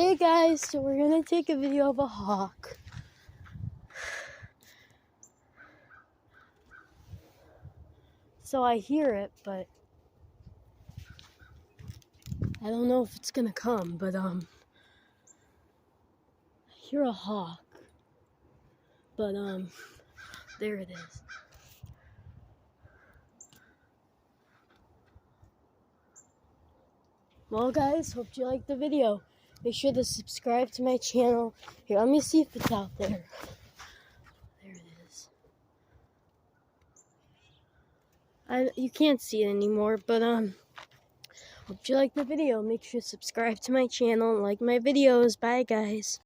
Hey guys, so we're gonna take a video of a hawk. So I hear it, but I don't know if it's gonna come, but I hear a hawk. But there it is. Well guys, hope you liked the video. Make sure to subscribe to my channel. Here, let me see if it's out there. There it is. You can't see it anymore, but hope you liked the video. Make sure to subscribe to my channel and like my videos. Bye guys.